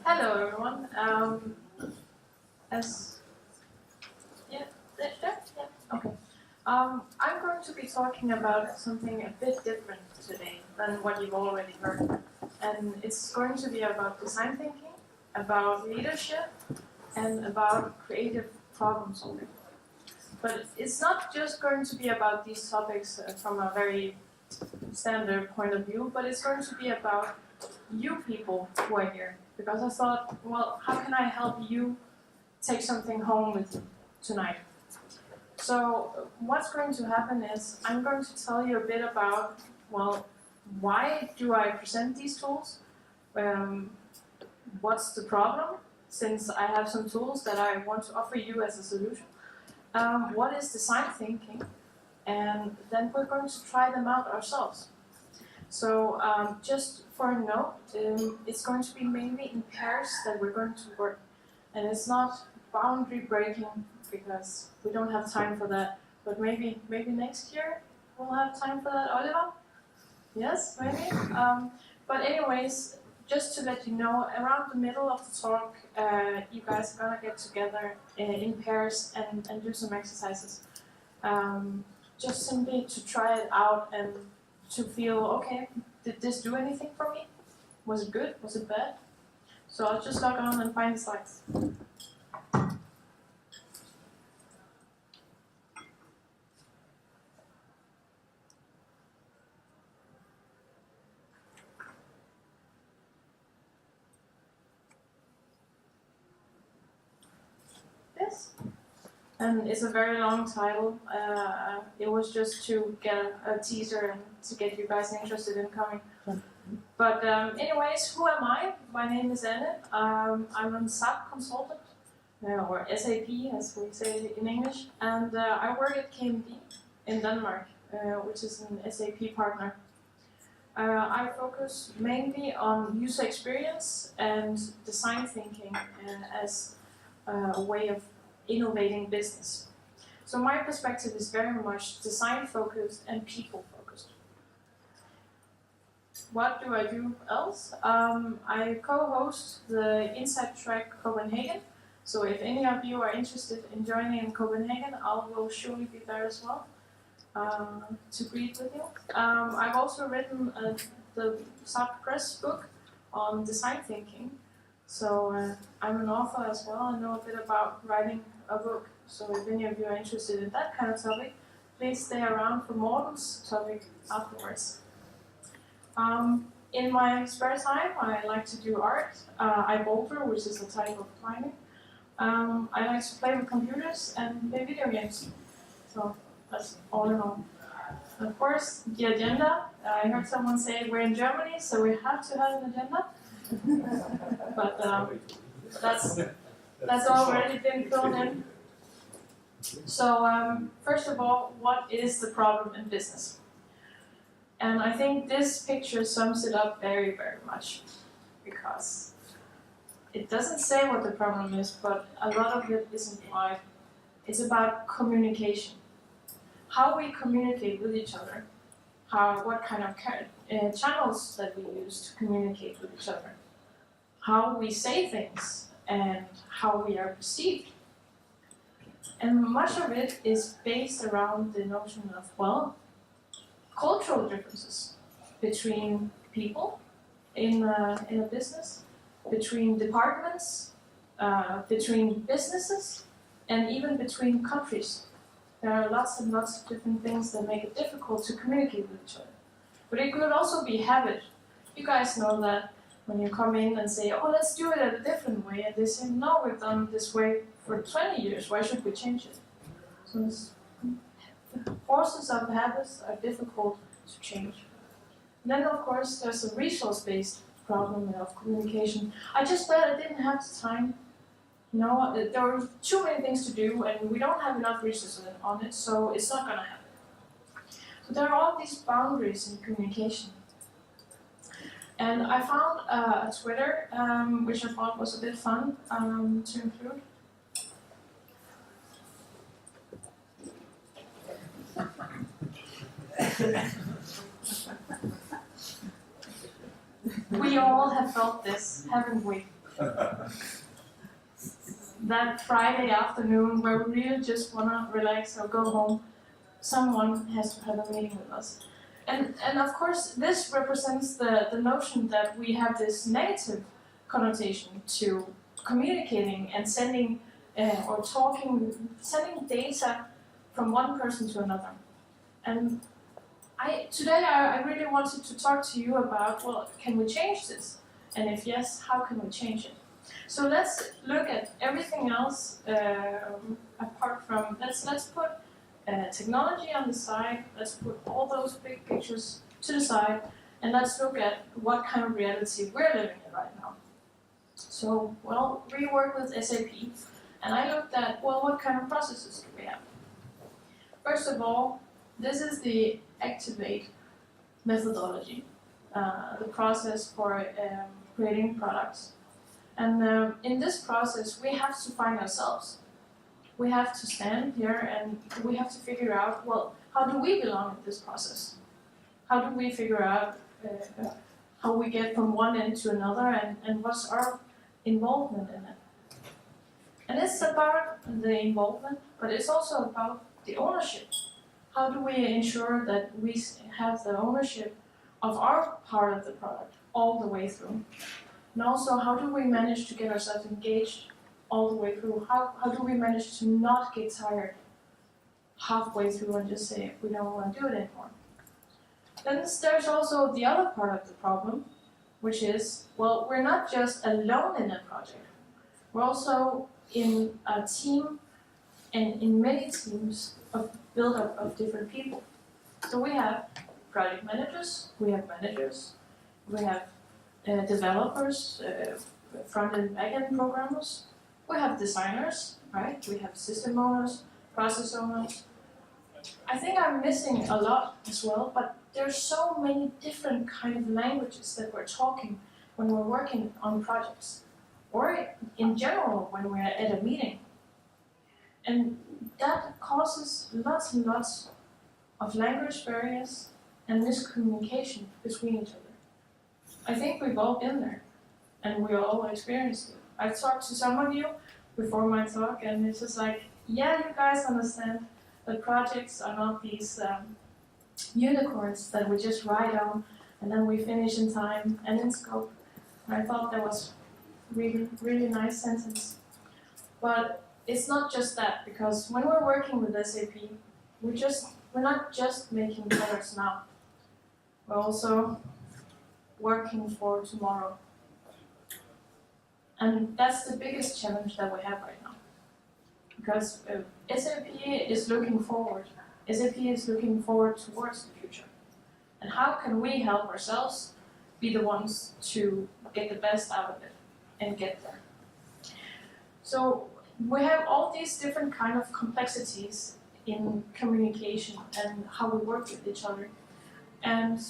Hello, everyone. As yeah, okay. I'm going to be talking about something a bit different today than what you've already heard, and it's going to be about design thinking, about leadership, and about creative problem solving. But it's not just going to be about these topics from a very standard point of view, but it's going to be about you people who are here. Because I thought, well, how can I help you take something home with you tonight? So what's going to happen is I'm going to tell you a bit about, well, why do I present these tools? What's the problem? Since I have some tools that I want to offer you as a solution. What is design thinking? And then we're going to try them out ourselves. So just for a note, it's going to be mainly in pairs that we're going to work. And it's not boundary breaking because we don't have time for that. But maybe next year we'll have time for that, Oliver? Yes, maybe? But anyways, just to let you know, around the middle of the talk, you guys are gonna get together in pairs and do some exercises. Just simply to try it out and to feel, okay, did this do anything for me? Was it good? Was it bad? So I'll just log on and find the slides. This. And it's a very long title. It was just to get a teaser and to get you guys interested in coming. But anyways, who am I? My name is Anne. I'm a SAP consultant, or SAP as we say in English. And I work at KMD in Denmark, which is an SAP partner. I focus mainly on user experience and design thinking as a way of innovating business. So my perspective is very much design focused and people focused. What do I do else? I co-host the Inside Track Copenhagen. So if any of you are interested in joining in Copenhagen, I will surely be there as well to greet with you. I've also written the SAP Press book on design thinking. So I'm an author as well. I know a bit about writing a book. So if any of you are interested in that kind of topic, please stay around for Morten's topic afterwards. In my spare time, I like to do art. I boulder, which is a type of climbing. I like to play with computers and play video games. So that's all in all. Of course, the agenda. I heard someone say we're in Germany, so we have to have an agenda. But that's already been filled in. So first of all, what is the problem in business? And I think this picture sums it up very, very much, because it doesn't say what the problem is, but a lot of it is implied. It's about communication. How we communicate with each other, what kind of channels that we use to communicate with each other, how we say things, and how we are perceived. And much of it is based around the notion of, well, cultural differences between people in a business, between departments, between businesses, and even between countries. There are lots and lots of different things that make it difficult to communicate with each other. But it could also be habit. You guys know that when you come in and say, oh, let's do it a different way, and they say, no, we've done it this way for 20 years, why should we change it? So the forces of habits are difficult to change. And then, of course, there's a resource-based problem of communication. I just felt I didn't have the time. You know, there were too many things to do, and we don't have enough resources on it, so it's not going to happen. So there are all these boundaries in communication. And I found a Twitter, which I thought was a bit fun to include. We all have felt this, haven't we? That Friday afternoon where we really just want to relax or go home, someone has to have a meeting with us. And of course, this represents the notion that we have this negative connotation to communicating and sending or talking, sending data from one person to another. And today I really wanted to talk to you about, well, can we change this? And if yes, how can we change it? So let's look at everything else apart from, let's put technology on the side, let's put all those big pictures to the side, and let's look at what kind of reality we're living in right now. So, well, we work with SAP, and I looked at, well, what kind of processes do we have? First of all, this is the Activate methodology, the process for creating products. And in this process, we have to find ourselves. We have to stand here and we have to figure out, well, how do we belong in this process? How do we figure out how we get from one end to another and what's our involvement in it? And it's about the involvement, but it's also about the ownership. How do we ensure that we have the ownership of our part of the product all the way through? And also, how do we manage to get ourselves engaged all the way through? How do we manage to not get tired halfway through and just say, we don't want to do it anymore? Then there's also the other part of the problem, which is, well, we're not just alone in a project. We're also in a team and in many teams of build-up of different people. So we have project managers, we have developers, front and back end programmers, we have designers, right? We have system owners, process owners. I think I'm missing a lot as well, but there's so many different kind of languages that we're talking when we're working on projects, or in general when we're at a meeting. And that causes lots and lots of language barriers and miscommunication between each other. I think we've all been there, and we all experienced it. I've talked to some of you before my talk, and it's just like, yeah, you guys understand that projects are not these unicorns that we just write on, and then we finish in time and in scope. And I thought that was really, really nice sentence. But it's not just that, because when we're working with SAP, we're not just making products now. We're also working for tomorrow. And that's the biggest challenge that we have right now. Because SAP is looking forward. SAP is looking forward towards the future. And how can we help ourselves be the ones to get the best out of it and get there? So we have all these different kind of complexities in communication and how we work with each other. And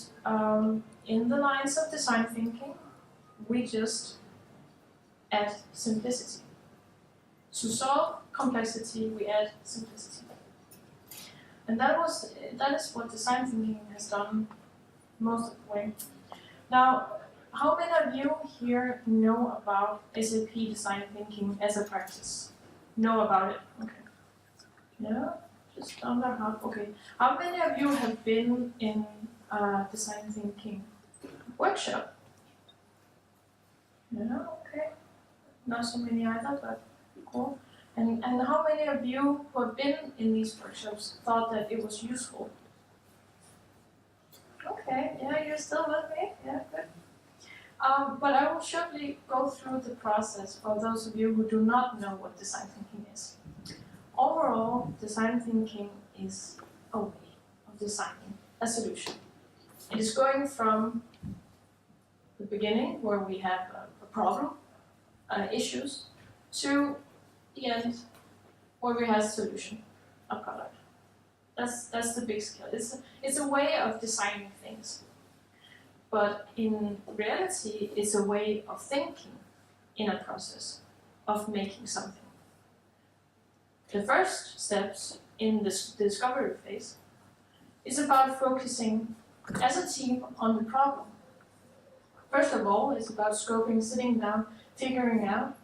in the lines of design thinking, we just add simplicity. To solve complexity, we add simplicity. And that is what design thinking has done most of the way. Now, how many of you here know about SAP design thinking as a practice? Know about it? Okay. Yeah, just under half. Okay. How many of you have been in a design thinking workshop? Yeah, okay. Not so many either, but cool. And how many of you who have been in these workshops thought that it was useful? Okay, yeah, you're still with me? Yeah, good. But I will shortly go through the process for those of you who do not know what design thinking is. Overall, design thinking is a way of designing a solution. It is going from the beginning, where we have a problem, issues, to the end, where we have a solution, a product. That's the big scale. It's a way of designing things. But in reality, it's a way of thinking in a process of making something. The first steps in this discovery phase is about focusing as a team on the problem. First of all, it's about scoping, sitting down, figuring out.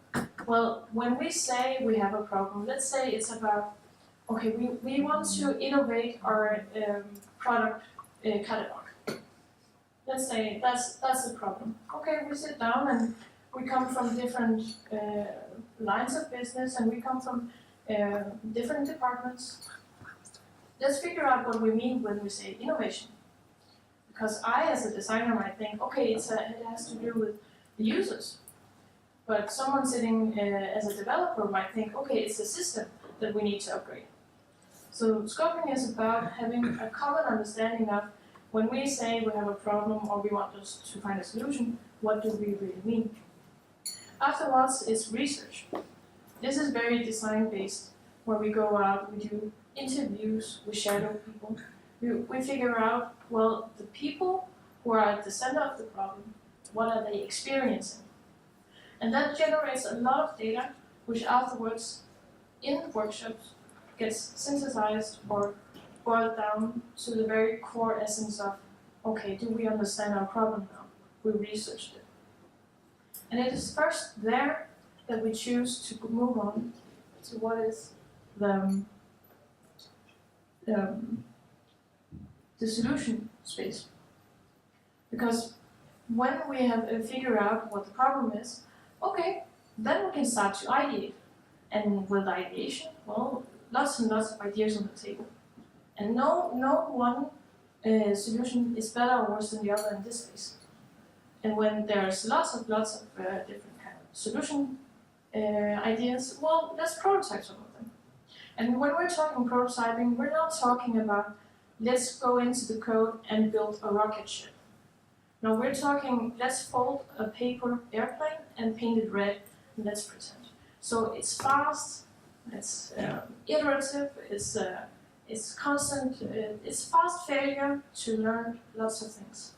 Well, when we say we have a problem, let's say it's about, okay, we want to innovate our product catalog. Let's say that's the problem. Okay, we sit down and we come from different lines of business and we come from different departments. Let's figure out what we mean when we say innovation. Because I, as a designer, might think, okay, it has to do with the users. But someone sitting as a developer might think, okay, it's a system that we need to upgrade. So scoping is about having a common understanding of when we say we have a problem or we want us to find a solution, what do we really mean? Afterwards, it's research. This is very design-based, where we go out, we do interviews, we shadow people. We figure out, well, the people who are at the center of the problem, what are they experiencing? And that generates a lot of data, which afterwards, in workshops, gets synthesized or boiled down to the very core essence of, okay, do we understand our problem now? We researched it. And it is first there that we choose to move on to what is the solution space. Because when we have figured out what the problem is, okay, then we can start to ideate. And with ideation, well, lots and lots of ideas on the table. And no one solution is better or worse than the other in this case. And when there's lots of different kind of solution ideas, well, let's prototype some of them. And when we're talking prototyping, we're not talking about let's go into the code and build a rocket ship. No, we're talking let's fold a paper airplane and paint it red and let's pretend. So it's fast, it's iterative, it's constant, it's fast failure to learn lots of things.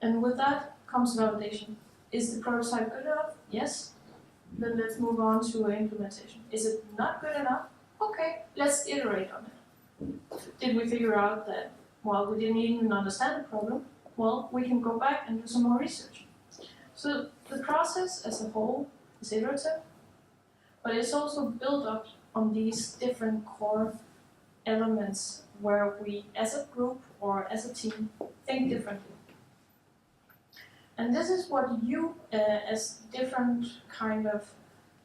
And with that comes validation. Is the prototype good enough? Yes. Then let's move on to implementation. Is it not good enough? Okay, let's iterate on it. Did we figure out that, well, we didn't even understand the problem? Well, we can go back and do some more research. So the process as a whole is iterative, but it's also built up on these different core elements where we, as a group or as a team, think differently. And this is what you, as different kind of,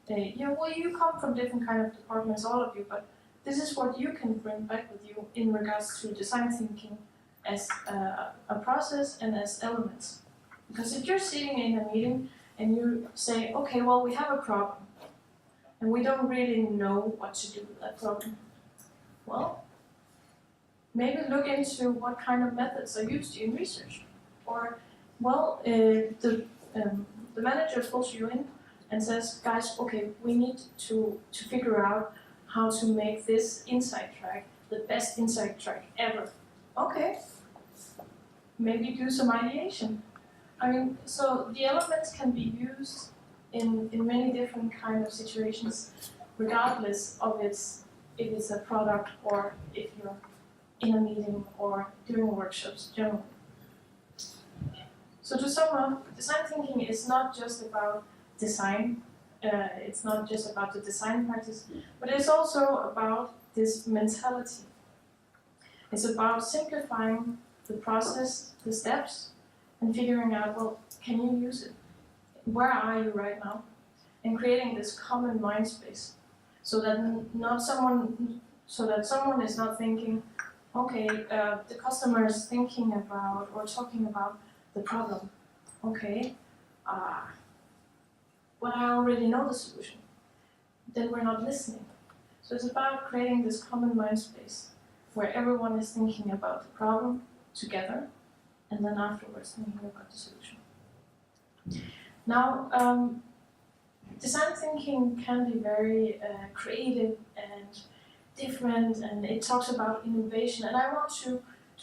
you come from different kind of departments, all of you, but this is what you can bring back with you in regards to design thinking as a process and as elements. Because if you're sitting in a meeting and you say, okay, well, we have a problem, and we don't really know what to do with that problem, well, maybe look into what kind of methods are used in research. Or, well, the manager pulls you in and says, guys, okay, we need to figure out how to make this insight track the best insight track ever. Okay, maybe do some ideation. I mean, so the elements can be used in many different kind of situations, regardless of if it's a product or if you're in a meeting or doing workshops generally. So to sum up, design thinking is not just about design, it's not just about the design practice, but it's also about this mentality. It's about simplifying the process, the steps, and figuring out, well, can you use it? Where are you right now? And creating this common mind space, so that someone is not thinking, okay, the customer is thinking about or talking about the problem. Okay, but I already know the solution. Then we're not listening. So it's about creating this common mind space where everyone is thinking about the problem together, and then afterwards thinking about the solution. Now, design thinking can be very creative and different, and it talks about innovation. And I want to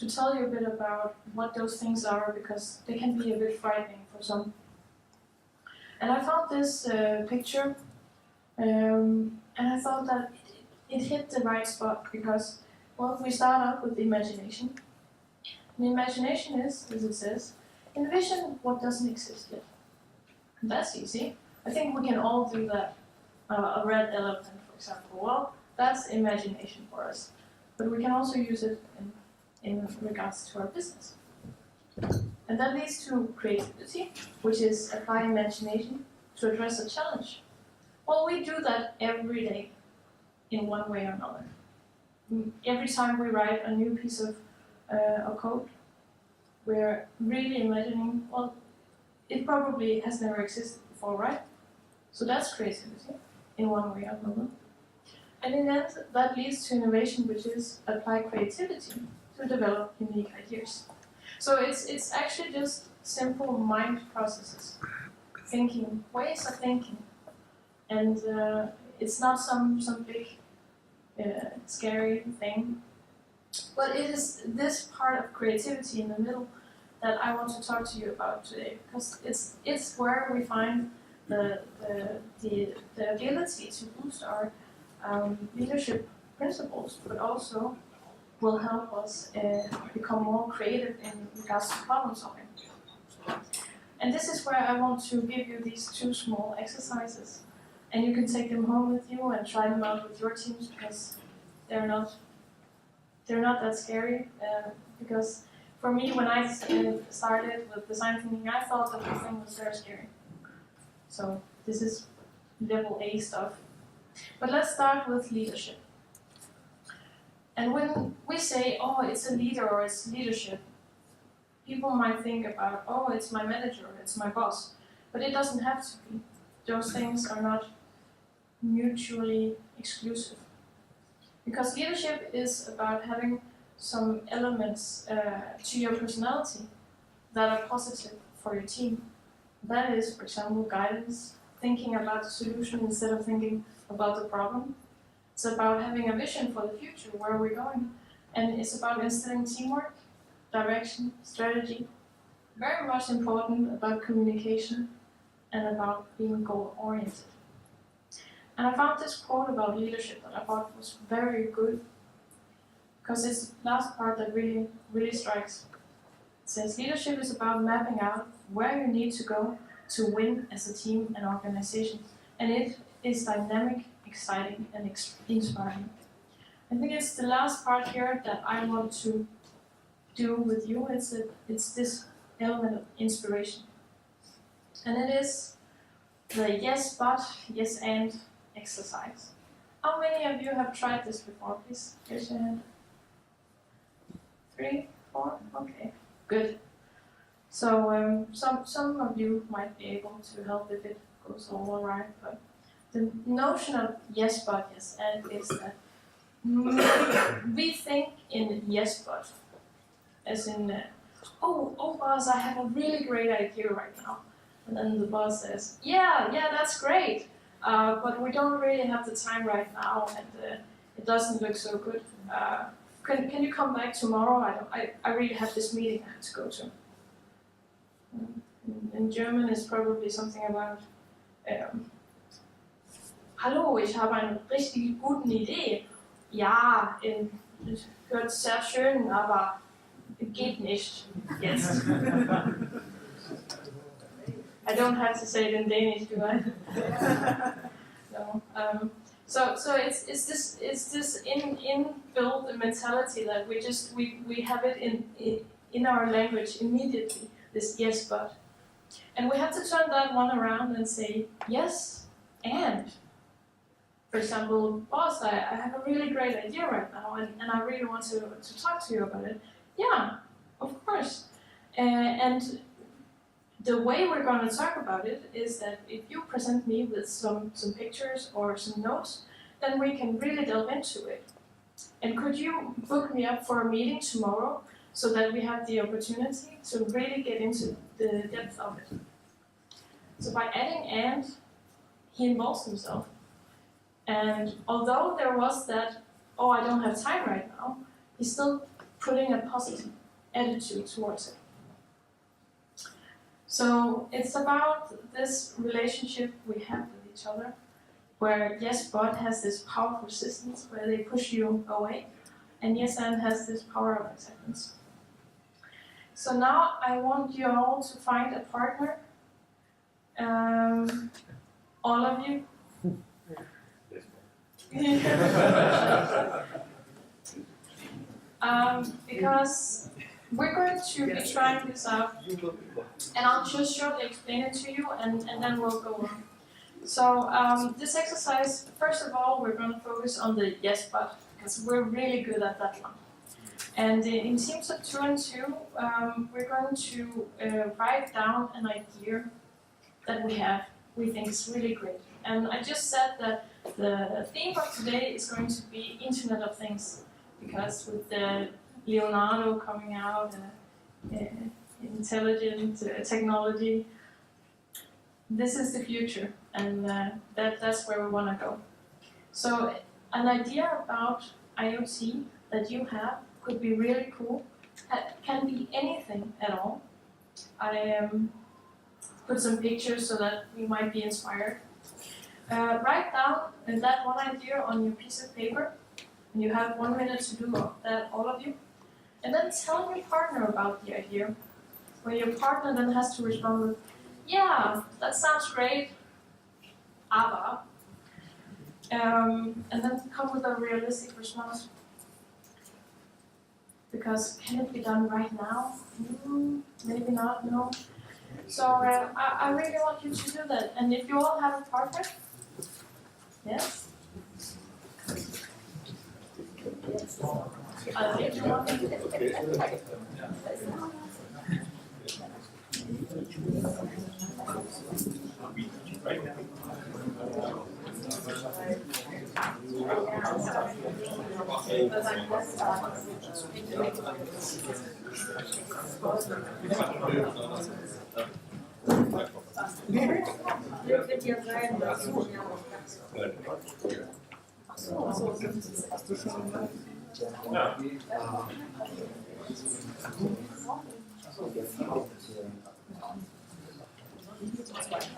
tell you a bit about what those things are, because they can be a bit frightening for some. And I found this picture, and I thought that it hit the right spot, because, well, we start out with imagination. And imagination is, as it says, Envision what doesn't exist yet. And that's easy. I think we can all do that. A red elephant, for example. Well, that's imagination for us. But we can also use it in regards to our business. And that leads to creativity, which is applying imagination to address a challenge. Well, we do that every day in one way or another. Every time we write a new piece of code, we're really imagining, well, it probably has never existed before, right? So that's creativity in one way or another. And in the end, that leads to innovation, which is apply creativity to develop unique ideas. So it's actually just simple mind processes, thinking, ways of thinking. And it's not some big scary thing. But it is this part of creativity in the middle that I want to talk to you about today, because it's where we find the ability to boost our leadership principles, but also will help us become more creative in regards to problem solving. And this is where I want to give you these two small exercises, and you can take them home with you and try them out with your teams, because they're not that scary. Because for me, when I started with design thinking, I thought that the thing was very scary. So this is level A stuff. But let's start with leadership. And when we say, oh, it's a leader or it's leadership, people might think about, oh, it's my manager, it's my boss. But it doesn't have to be. Those things are not mutually exclusive. Because leadership is about having some elements to your personality that are positive for your team. That is, for example, guidance, thinking about the solution instead of thinking about the problem. It's about having a vision for the future, where we're going. And it's about instilling teamwork, direction, strategy. Very much important about communication and about being goal-oriented. And I found this quote about leadership that I thought was very good, because it's the last part that really strikes. It says, leadership is about mapping out where you need to go to win as a team and organization. And it is dynamic, exciting, and inspiring. I think it's the last part here that I want to do with you. It's this element of inspiration. And it is the yes but, yes and exercise. How many of you have tried this before? Please raise your hand. 3, 4? Okay, good. So some of you might be able to help if it goes all right, but the notion of yes but, yes and is that we think in yes but, as in, oh boss, I have a really great idea right now. And then the boss says, yeah, that's great, but we don't really have the time right now, and it doesn't look so good. Can you come back tomorrow? I really have this meeting I have to go to. In German it's probably something about hallo, ich habe eine richtig gute Idee. Ja, es hört sehr schön, aber geht nicht jetzt. I don't have to say it in Danish, do I? No. So it's this inbuilt mentality that we have it in our language immediately. This yes but, and we have to turn that one around and say yes and. For example, boss, I have a really great idea right now, and I really want to talk to you about it. Yeah, of course. And the way we're going to talk about it is that if you present me with some pictures or some notes, then we can really delve into it. And could you book me up for a meeting tomorrow so that we have the opportunity to really get into the depth of it? So by adding and, he involves himself. And although there was that, oh, I don't have time right now, he's still putting a positive attitude towards it. So it's about this relationship we have with each other, where yes but has this powerful resistance, where they push you away, and yes and has this power of acceptance. So now I want you all to find a partner. All of you. Because we're going to be trying this out, and I'll just shortly explain it to you, and then we'll go on. So this exercise, first of all, we're going to focus on the yes but, because we're really good at that one. And in teams of 2 and 2, we're going to write down an idea that we think is really great. And I just said that the theme of today is going to be Internet of Things, because with the Leonardo coming out, intelligent technology, this is the future, and that's where we want to go. So an idea about IoT that you have could be really cool. Can be anything at all. I put some pictures so that we might be inspired. Write down that one idea on your piece of paper. And you have 1 minute to do that, all of you. And then tell your partner about the idea. Where your partner then has to respond with, yeah, that sounds great, aber. And then come with a realistic response. Because can it be done right now? Maybe not, no. So I really want you to do that. And if you all have a partner, yes?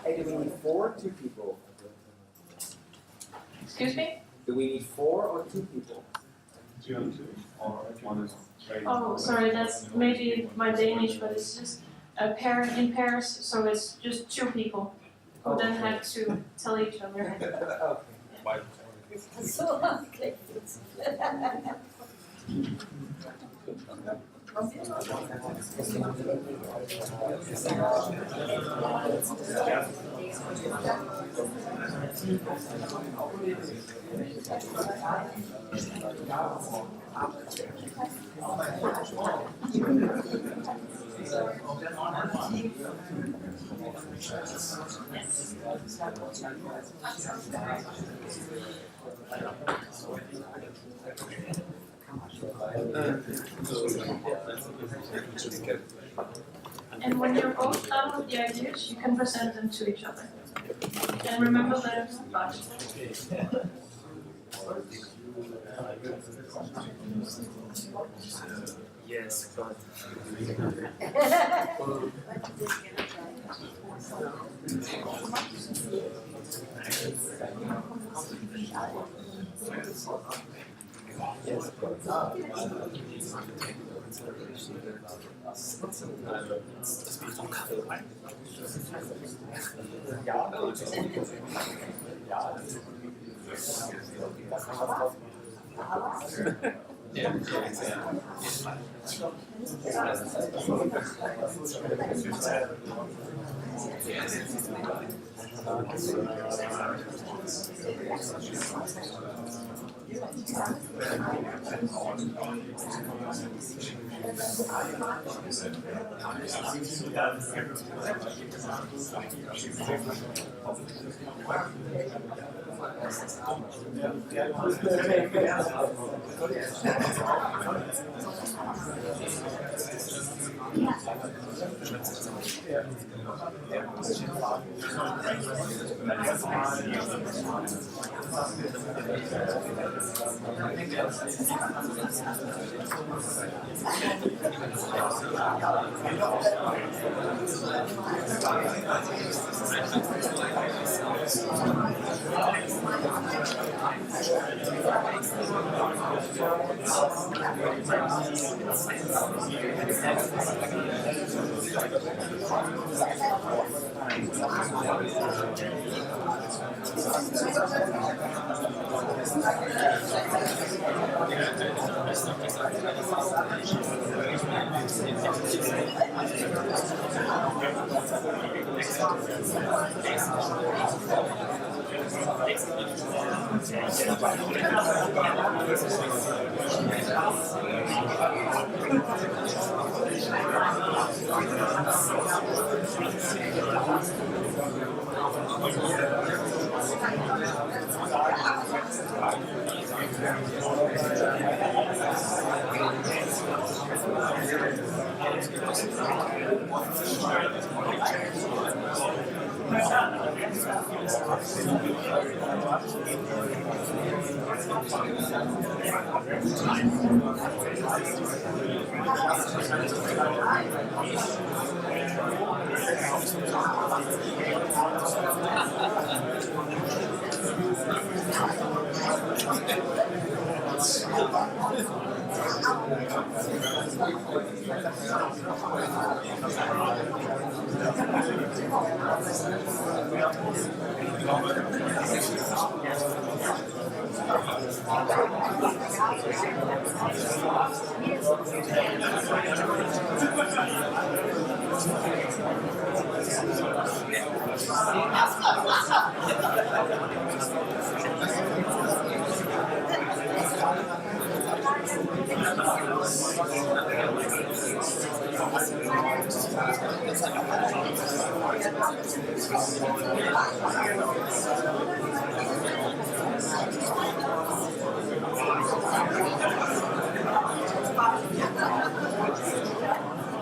Hey, do we need 4 or 2 people? Excuse me? Do we need 4 or 2 people? 2 and 2, or 1 is ready. Oh, sorry, that's maybe my Danish, but it's just a pair in pairs, so it's just 2 people who then have to tell each other. Okay. Så vanskligt. And when you're both done with the ideas, you can present them to each other. And remember the but. Yes, but.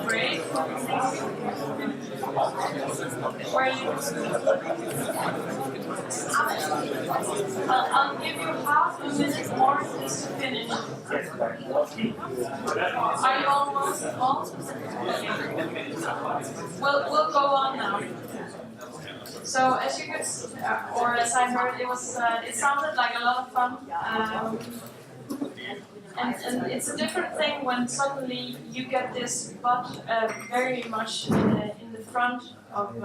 Great. Where are you? I'll give you half a minute more just to finish. Are you almost all? Okay. We'll go on now. So as you could, or as I heard, it sounded like a lot of fun. And it's a different thing when suddenly you get this but very much in the front of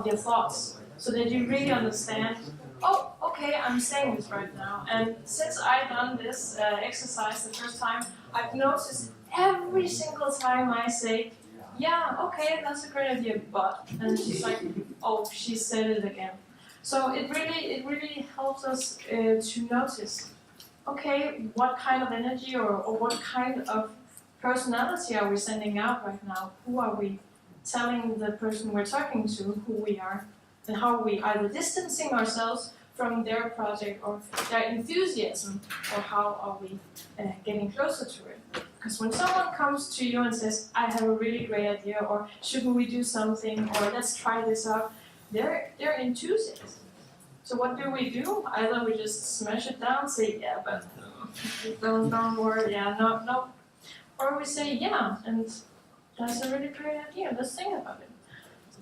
your thoughts, so that you really understand, oh, okay, I'm saying this right now. And since I've done this exercise the first time, I've noticed every single time I say, yeah, okay, that's a great idea, but, and she's like, oh, she said it again. So it really helps us to notice, okay, what kind of energy or what kind of personality are we sending out right now? Who are we telling the person we're talking to who we are? And how are we either distancing ourselves from their project or their enthusiasm, or how are we getting closer to it? Because when someone comes to you and says, I have a really great idea, or shouldn't we do something, or let's try this out, they're enthusiasts. So what do? Either we just smash it down, say, yeah, but don't worry, yeah, no. Or we say, yeah, and that's a really great idea, let's think about it.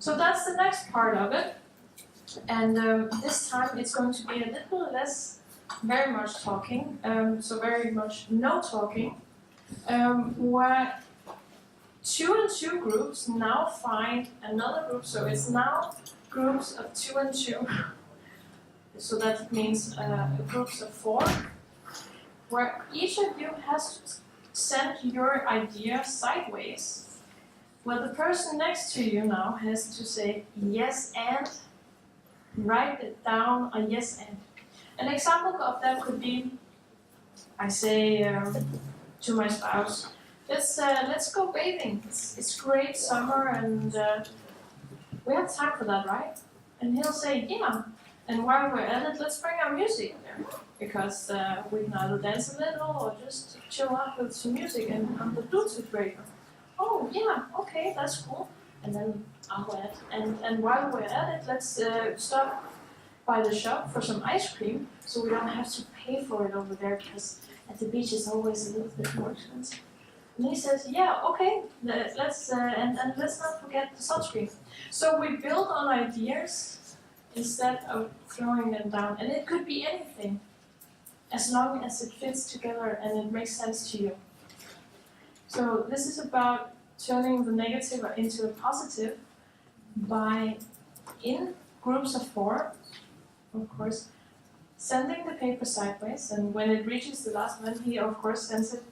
So that's the next part of it. And this time it's going to be a little less very much talking, so very much no talking, where 2 and 2 groups now find another group, so it's now groups of 2 and 2. So that means groups of 4, where each of you has to send your idea sideways, where the person next to you now has to say yes and, write it down a yes and. An example of that could be, I say to my spouse, let's go bathing. It's great summer and we have time for that, right? And he'll say, yeah. And while we're at it, let's bring our music there, because we can either dance a little or just chill out with some music and on the Bluetooth radio. Oh yeah, okay, that's cool. And then I'll add, and while we're at it, let's stop by the shop for some ice cream, so we don't have to pay for it over there, because at the beach it's always a little bit more expensive. And he says, yeah, okay, let's and let's not forget the sunscreen. So we build on ideas instead of throwing them down. And it could be anything, as long as it fits together and it makes sense to you. So this is about turning the negative into a positive by, in groups of 4, of course, sending the paper sideways, and when it reaches the last one, he of course sends it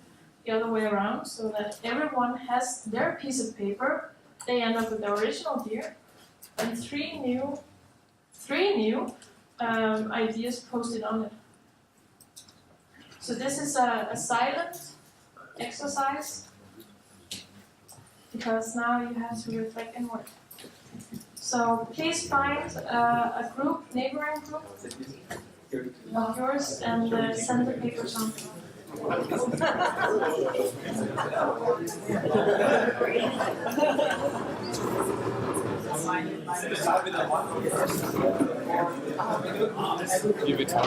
the other way around, so that everyone has their piece of paper. They end up with the original deer, and three new ideas posted on it. So this is a silent exercise, because now you have to reflect inward. So please find a group, neighboring group of yours, and send the papers on. Give it time.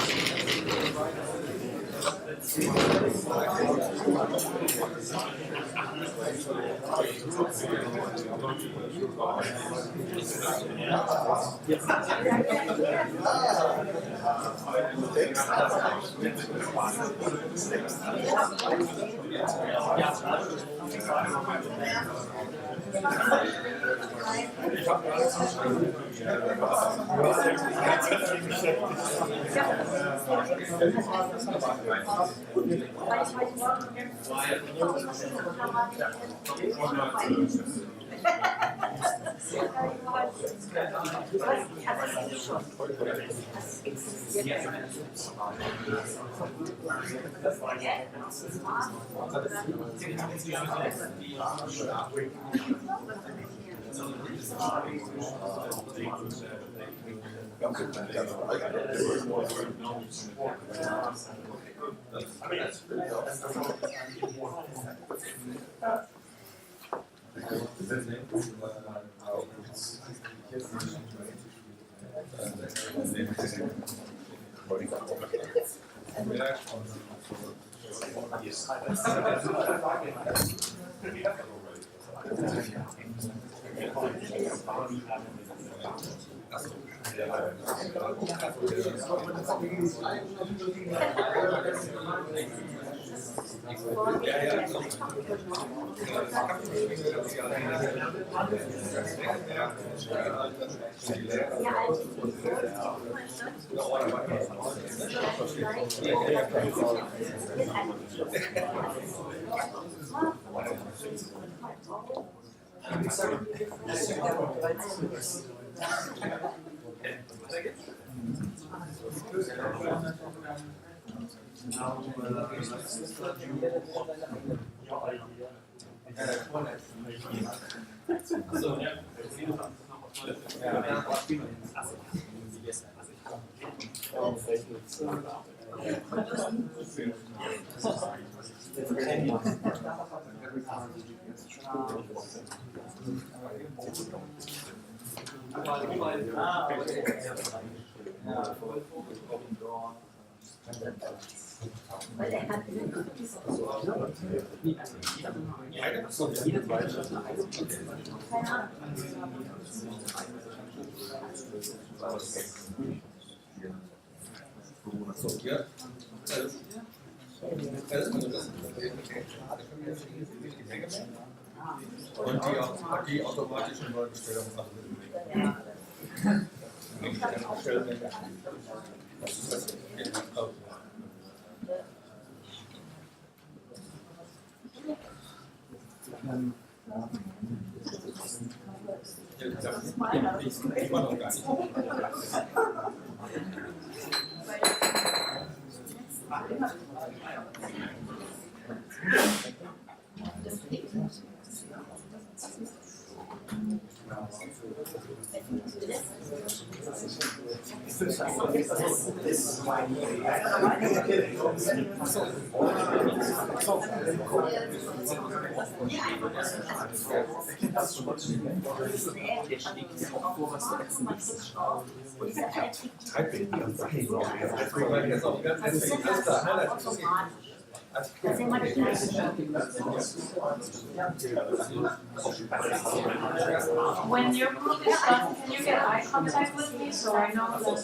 Und die automatischen Neubestellungen machen wir. Was ist das? Ich war noch gar nicht. Does it much nicer? When your group is done, can you get eye contact with me so I know that?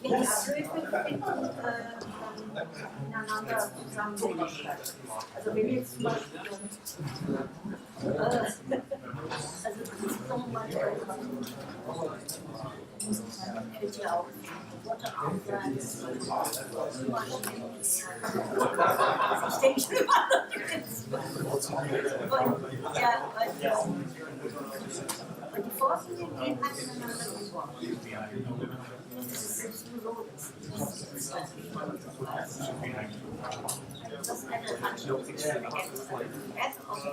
Ja, ist schön miteinander zusammen. Also wenn jetzt zum Beispiel also das ist nochmal fällt ja auch Worte auf sein. Ich denke schon immer. Und die Vorstellungen gehen aneinander über. Das ist so. Das ist eine Anschlussstelle. Erst auf die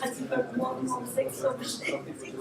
Hat sie heute Morgen um 6 Uhr bestätigt.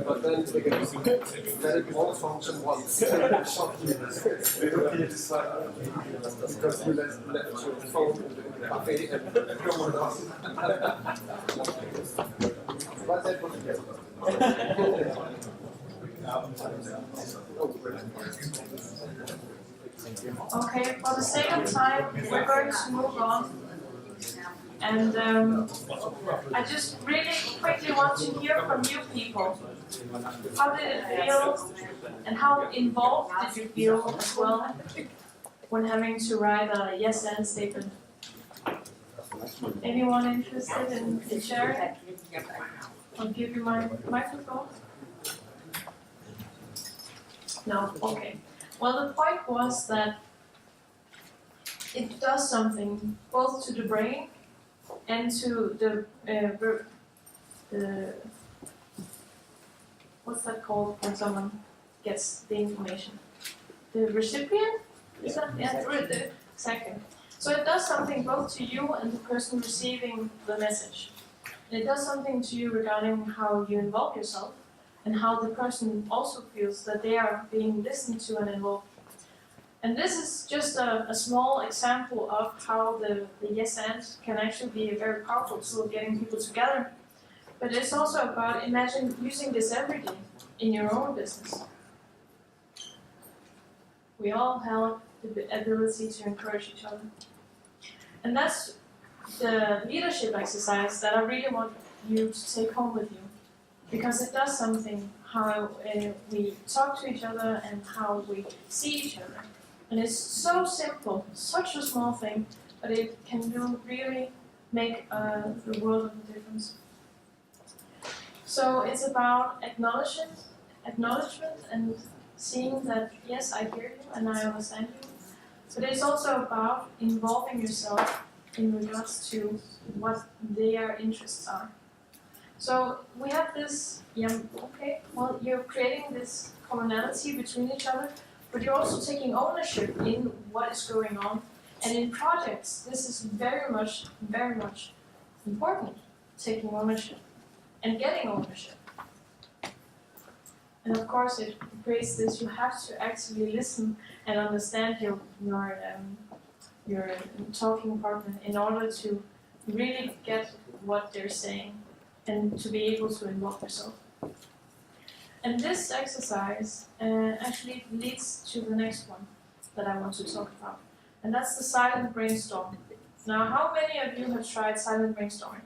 But then let it all function once. Because you left your phone in the cafe and no one else. But that was Okay, for the sake of time, we're going to move on. And I just really quickly want to hear from you people. How did it feel and how involved did you feel as well when having to write a yes and statement? Anyone interested in sharing? I'll give you my microphone. No? Okay. Well, the point was that it does something both to the brain and to the what's that called when someone gets the information? The recipient? Is that? Yeah, exactly. So it does something both to you and the person receiving the message. And it does something to you regarding how you involve yourself and how the person also feels that they are being listened to and involved. And this is just a small example of how the yes and can actually be a very powerful tool of getting people together. But it's also about, imagine using this every day in your own business. We all have the ability to encourage each other. And that's the leadership exercise that I really want you to take home with you. Because it does something how we talk to each other and how we see each other. And it's so simple, such a small thing, but it can really make the world of a difference. So it's about acknowledgement and seeing that, yes, I hear you and I understand you. But it's also about involving yourself in regards to what their interests are. So we have this, you're creating this commonality between each other, but you're also taking ownership in what is going on. And in projects, this is very much important, taking ownership and getting ownership. And of course, it creates this, you have to actively listen and understand your talking partner in order to really get what they're saying and to be able to involve yourself. And this exercise actually leads to the next one that I want to talk about, and that's the silent brainstorm. Now, how many of you have tried silent brainstorming?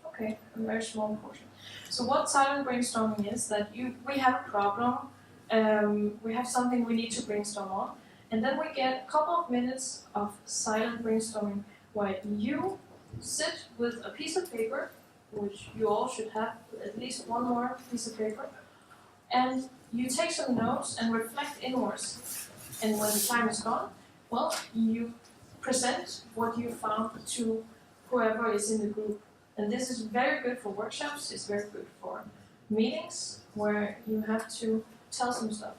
Okay, a very small portion. So what silent brainstorming is that we have a problem, we have something we need to brainstorm on, and then we get a couple of minutes of silent brainstorming where you sit with a piece of paper, which you all should have at least one more piece of paper, and you take some notes and reflect inwards. And when the time is gone, well, you present what you found to whoever is in the group. And this is very good for workshops, it's very good for meetings where you have to tell some stuff.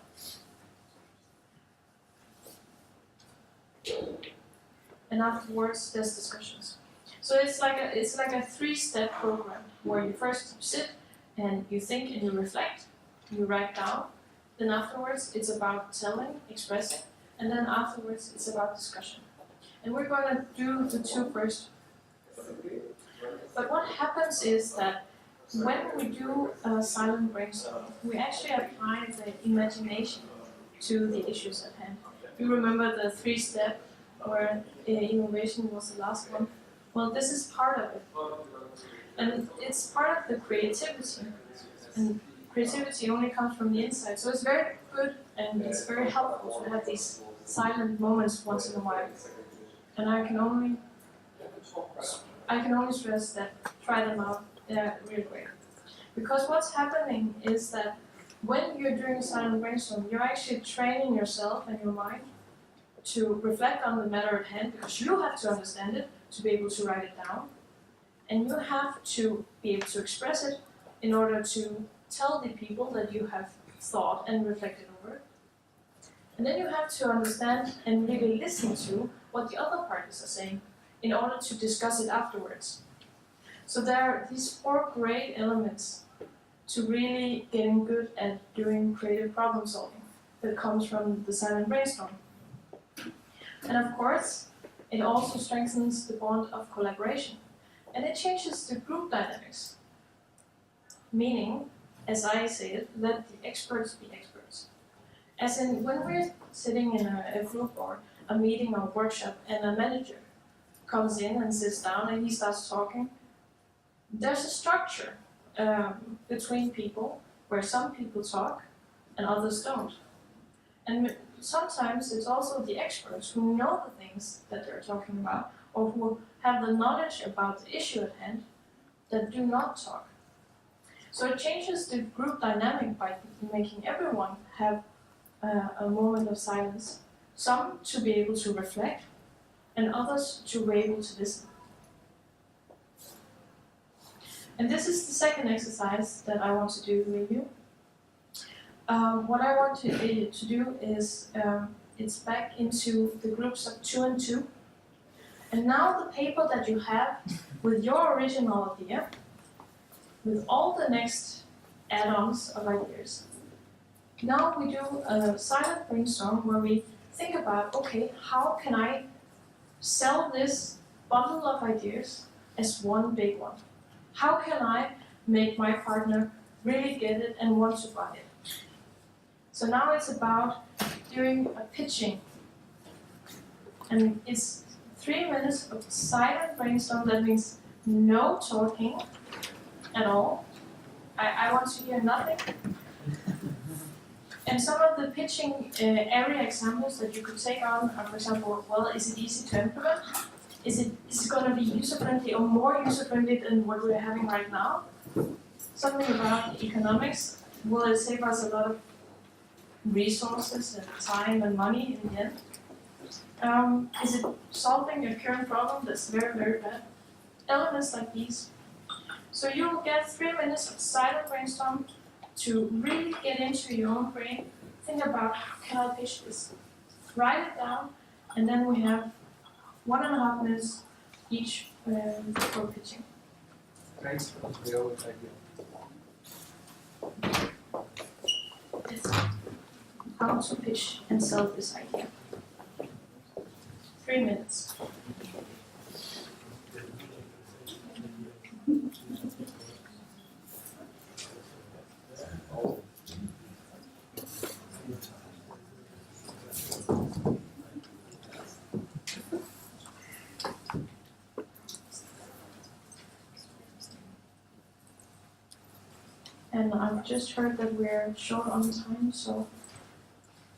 And afterwards, there's discussions. So it's like a 3-step program where you first sit and you think and you reflect, you write down. Then afterwards, it's about telling, expressing, and then afterwards, it's about discussion. And we're going to do the 2 first. But what happens is that when we do a silent brainstorm, we actually apply the imagination to the issues at hand. You remember the 3-step where innovation was the last one? Well, this is part of it. And it's part of the creativity. And creativity only comes from the inside. So it's very good and it's very helpful to have these silent moments once in a while. And I can only stress that try them out, they're really great. Because what's happening is that when you're doing silent brainstorm, you're actually training yourself and your mind to reflect on the matter at hand, because you have to understand it to be able to write it down. And you have to be able to express it in order to tell the people that you have thought and reflected over it. And then you have to understand and really listen to what the other parties are saying in order to discuss it afterwards. So there are these 4 great elements to really getting good at doing creative problem solving that comes from the silent brainstorm. And of course, it also strengthens the bond of collaboration. And it changes the group dynamics. Meaning, as I say it, let the experts be experts. As in, when we're sitting in a group or a meeting or workshop and a manager comes in and sits down and he starts talking, there's a structure between people where some people talk and others don't. And sometimes it's also the experts who know the things that they're talking about or who have the knowledge about the issue at hand that do not talk. So it changes the group dynamic by making everyone have a moment of silence, some to be able to reflect and others to be able to listen. And this is the second exercise that I want to do with you. What I want to do is, it's back into the groups of 2 and 2. And now the paper that you have with your original idea, with all the next add-ons of ideas. Now we do a silent brainstorm where we think about, okay, how can I sell this bundle of ideas as one big one? How can I make my partner really get it and want to buy it? So now it's about doing a pitching. And it's 3 minutes of silent brainstorm. That means no talking at all. I want to hear nothing. And some of the pitching area examples that you could take on are, for example, well, is it easy to implement? Is it going to be user-friendly or more user-friendly than what we're having right now? Something about economics. Will it save us a lot of resources and time and money in the end? Is it solving a current problem that's very, very bad? Elements like these. So you'll get 3 minutes of silent brainstorm to really get into your own brain. Think about, how can I pitch this? Write it down, and then we have 1.5 minutes each for pitching. Thanks. We always like you. It's how to pitch and sell this idea. 3 minutes. And I've just heard that we're short on time, so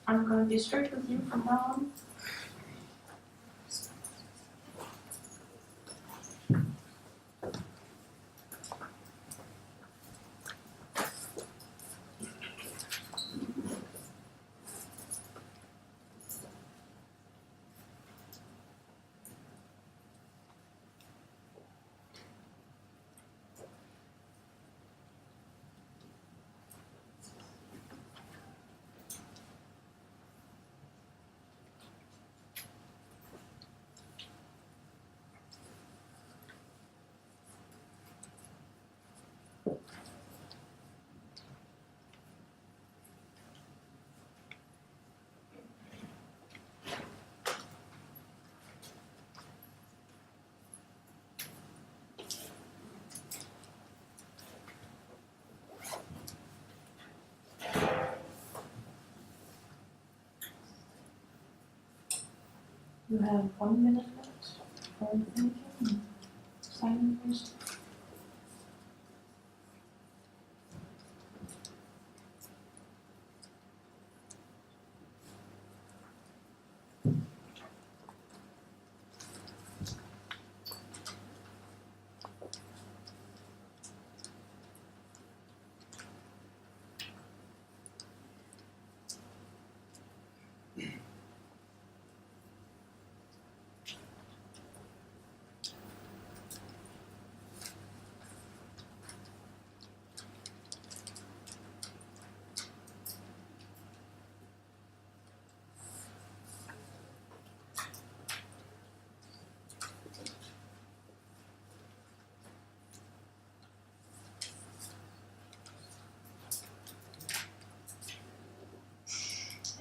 I'm gonna be strict with you from now on. You have 1 minute left for thinking and signing first.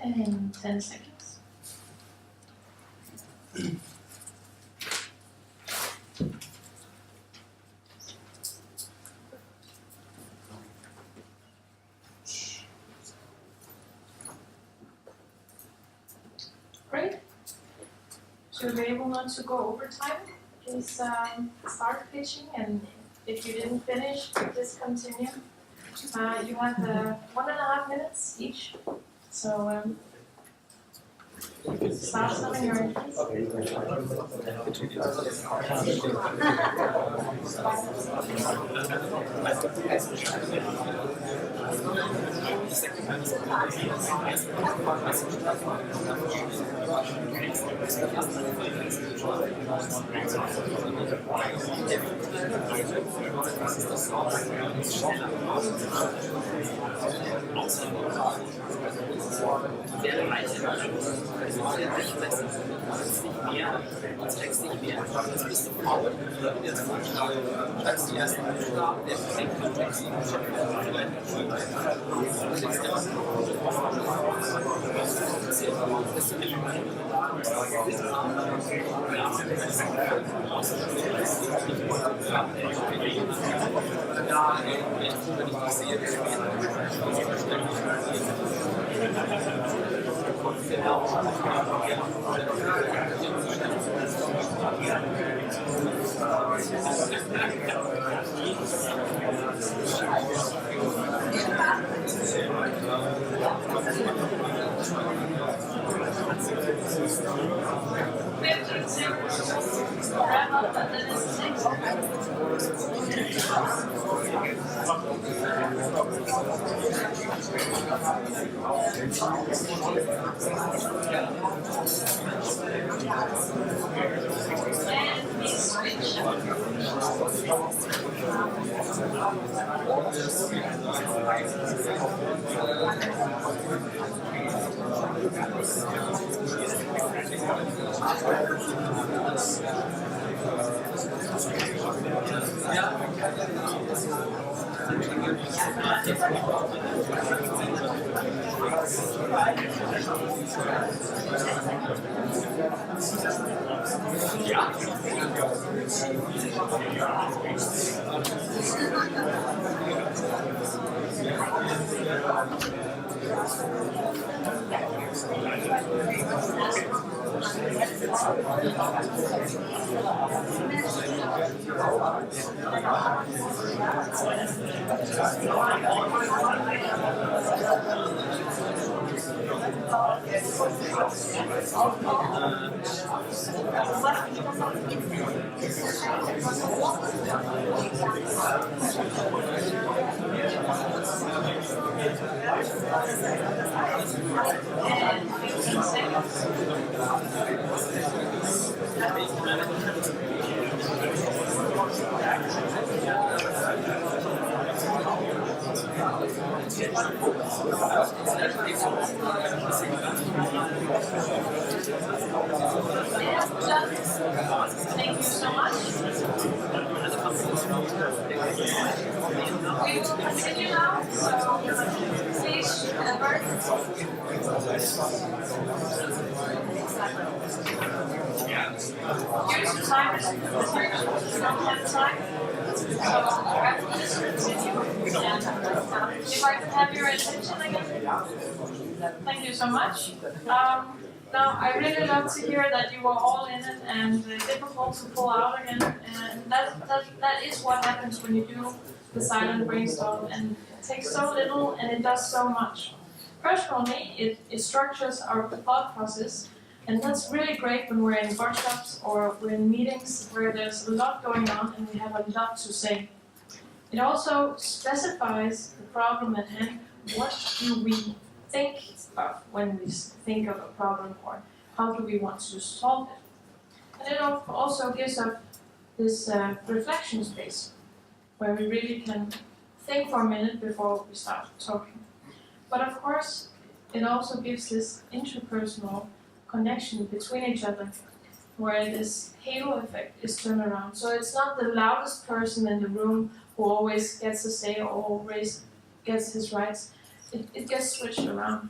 And 10 seconds. Great. So you're able not to go over time. Please start pitching, and if you didn't finish, just continue. You have 1.5 minutes each. So start selling your ideas. Thank you so much. We will continue now, so please remember. Use the time as you don't have time. So I will just continue. And if I can have your attention again. Thank you so much. Now, I really love to hear that you were all in it and difficult to pull out again. And that is what happens when you do the silent brainstorm. And it takes so little and it does so much. Personally, it structures our thought process. And that's really great when we're in workshops or we're in meetings where there's a lot going on and we have a lot to say. It also specifies the problem at hand. What do we think of when we think of a problem, or how do we want to solve it? And it also gives us this reflection space where we really can think for a minute before we start talking. But of course, it also gives this interpersonal connection between each other where this halo effect is turned around. So it's not the loudest person in the room who always gets to say or always gets his rights. It gets switched around.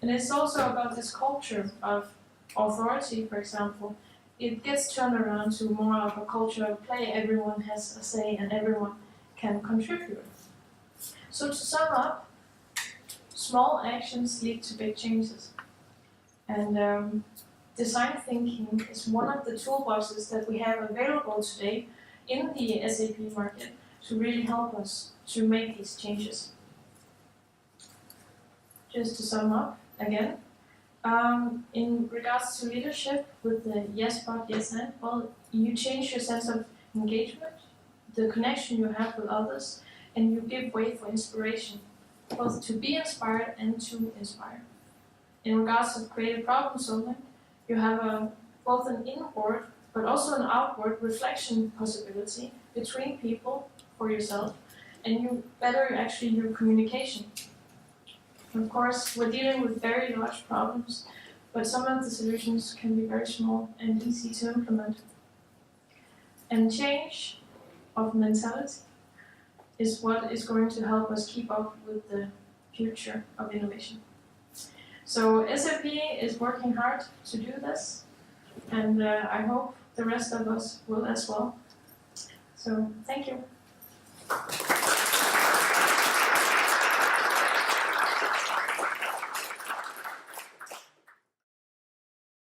And it's also about this culture of authority, for example. It gets turned around to more of a culture of play. Everyone has a say and everyone can contribute. So to sum up, small actions lead to big changes. And design thinking is one of the toolboxes that we have available today in the SAP market to really help us to make these changes. Just to sum up again, in regards to leadership with the yes but, yes and, well, you change your sense of engagement, the connection you have with others, and you give way for inspiration, both to be inspired and to inspire. In regards to creative problem solving, you have both an inward but also an outward reflection possibility between people for yourself, and you better actually your communication. Of course, we're dealing with very large problems, but some of the solutions can be very small and easy to implement. And change of mentality is what is going to help us keep up with the future of innovation. So SAP is working hard to do this, and I hope the rest of us will as well. So thank you.